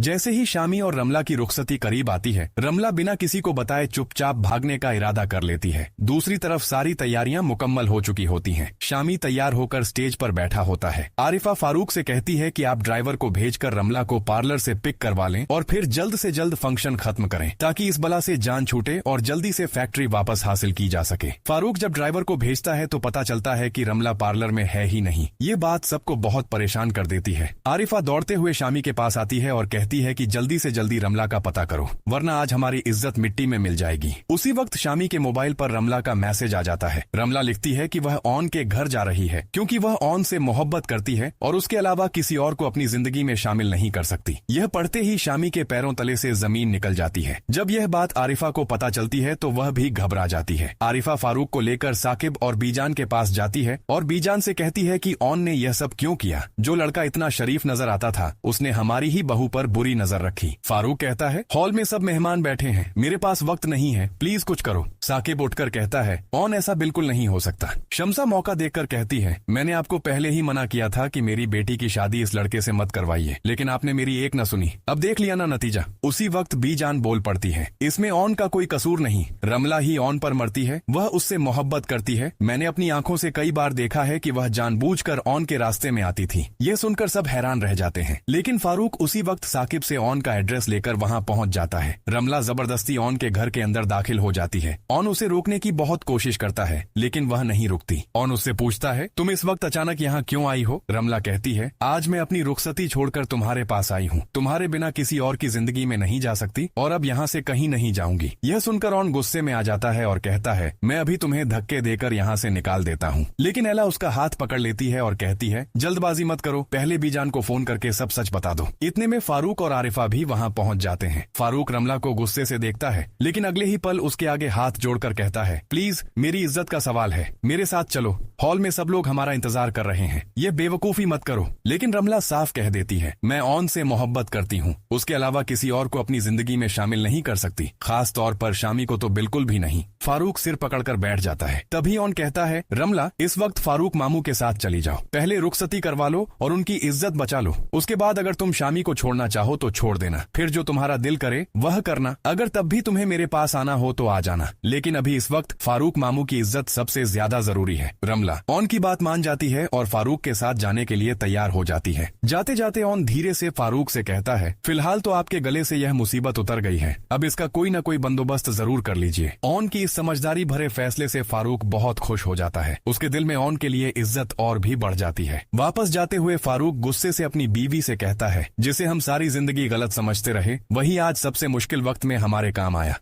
जैसे ही शामी और रमला की रुखसती करीब आती है, रमला बिना किसी को बताए चुपचाप भागने का इरादा कर लेती है। दूसरी तरफ सारी तैयारियां मुकम्मल हो चुकी होती हैं। शामी तैयार होकर स्टेज पर बैठा होता है। आरिफा फारूक से कहती है कि आप ड्राइवर को भेजकर रमला को पार्लर से पिक करवा लें और फिर जल्द से जल्द फंक्शन खत्म करें, ताकि इस बला से जान छूटे और जल्दी से फैक्ट्री वापस हासिल की जा सके। फारूक जब ड्राइवर को भेजता है तो पता चलता है कि रमला पार्लर में है ही नहीं। ये बात सबको बहुत परेशान कर देती है। आरिफा दौड़ते हुए शामी के पास आती है और कहती है कि जल्दी से जल्दी रमला का पता करो, वरना आज हमारी इज्जत मिट्टी में मिल जाएगी। उसी वक्त शामी के मोबाइल पर रमला का मैसेज आ जाता है। रमला लिखती है कि वह ऑन के घर जा रही है, क्योंकि वह ऑन से मोहब्बत करती है और उसके अलावा किसी और को अपनी जिंदगी में शामिल नहीं कर सकती। यह पढ़ते ही शामी के पैरों तले से जमीन निकल जाती है। जब यह बात आरिफा को पता चलती है तो वह भी घबरा जाती है। आरिफा फारूक को लेकर साकिब और बीजान के पास जाती है और बीजान से कहती है कि ऑन ने यह सब क्यों किया। जो लड़का इतना शरीफ नजर आता था, उसने हमारी ही बहू पर बुरी नजर रखी। फारूक कहता है, हॉल में सब मेहमान बैठे हैं, मेरे पास वक्त नहीं है, प्लीज कुछ करो। साकिब उठकर कहता है, ऑन ऐसा बिल्कुल नहीं हो सकता। शम्सा मौका देखकर कहती है, मैंने आपको पहले ही मना किया था कि मेरी बेटी की शादी इस लड़के से मत करवाइए, लेकिन आपने मेरी एक न सुनी। अब देख लिया ना नतीजा। उसी वक्त बीजान बोल पड़ती है, इसमें ऑन का कोई कसूर नहीं, रमला ही ऑन पर मरती है। वह उससे मोहब्बत करती है। मैंने अपनी आंखों से कई बार देखा है कि वह जानबूझकर ऑन के रास्ते में आती थी। यह सुनकर सब हैरान रह जाते हैं, लेकिन फारूक उसी वक्त साकिब से ऑन का एड्रेस लेकर वहां पहुंच जाता है। रमला जबरदस्ती ऑन के घर के अंदर दाखिल हो जाती है। ऑन उसे रोकने की बहुत कोशिश करता है, लेकिन वह नहीं रुकती। ऑन उससे पूछता है, तुम इस वक्त अचानक यहाँ क्यों आई हो? रमला कहती है, आज मैं अपनी रुखसती छोड़कर तुम्हारे पास आई हूँ। तुम्हारे बिना किसी और की जिंदगी में नहीं जा सकती और अब यहाँ से कहीं नहीं जाऊंगी। यह सुनकर ऑन गुस्से में आ जाता है और कहता है, मैं अभी तुम्हें धक्के देकर यहाँ से निकाल देता हूँ। लेकिन एला उसका हाथ पकड़ लेती है और कहती है, जल्दबाजी मत करो, पहले बीजान को फोन करके सब सच बता दो। इतने में फारूक और आरिफा भी वहाँ पहुँच जाते हैं। फारूक रमला को गुस्से से देखता है, लेकिन अगले ही पल उसके आगे हाथ जोड़कर कहता है, प्लीज मेरी इज्जत का सवाल है, मेरे साथ चलो, हॉल में सब लोग हमारा इंतजार कर रहे हैं। ये बेवकूफी मत करो। लेकिन रमला साफ कह देती है, मैं ऑन से मोहब्बत करती हूँ, उसके अलावा किसी और को अपनी जिंदगी में शामिल नहीं कर सकती, खास तौर पर शामी को तो बिल्कुल भी नहीं। फारूक सिर पकड़कर बैठ जाता है। तभी ऑन कहता है, रमला इस वक्त फारूक मामू के साथ चली जाओ, पहले रुखसती करवा लो और उनकी इज्जत बचा लो। उसके बाद अगर तुम शामी को छोड़ना चाहो तो छोड़ देना, फिर जो तुम्हारा दिल करे वह करना। अगर तब भी तुम्हें मेरे पास आना हो तो आ जाना, लेकिन अभी इस वक्त फारूक मामू की इज्जत सबसे ज्यादा जरूरी है। रमला ऑन की बात मान जाती है और फारूक के साथ जाने के लिए तैयार हो जाती है। जाते जाते ऑन धीरे से फारूक से कहता है, फिलहाल तो आपके गले से यह मुसीबत उतर गई है, अब इसका कोई न कोई बंदोबस्त जरूर कर लीजिए। ऑन की इस समझदारी भरे फैसले से फारूक बहुत खुश हो जाता है। उसके दिल में ऑन के लिए इज्जत और भी बढ़ जाती है। वापस जाते हुए फारूक गुस्से से अपनी बीवी से कहता है, जिसे हम सारी जिंदगी गलत समझते रहे, वही आज सबसे मुश्किल वक्त में हमारे काम आया।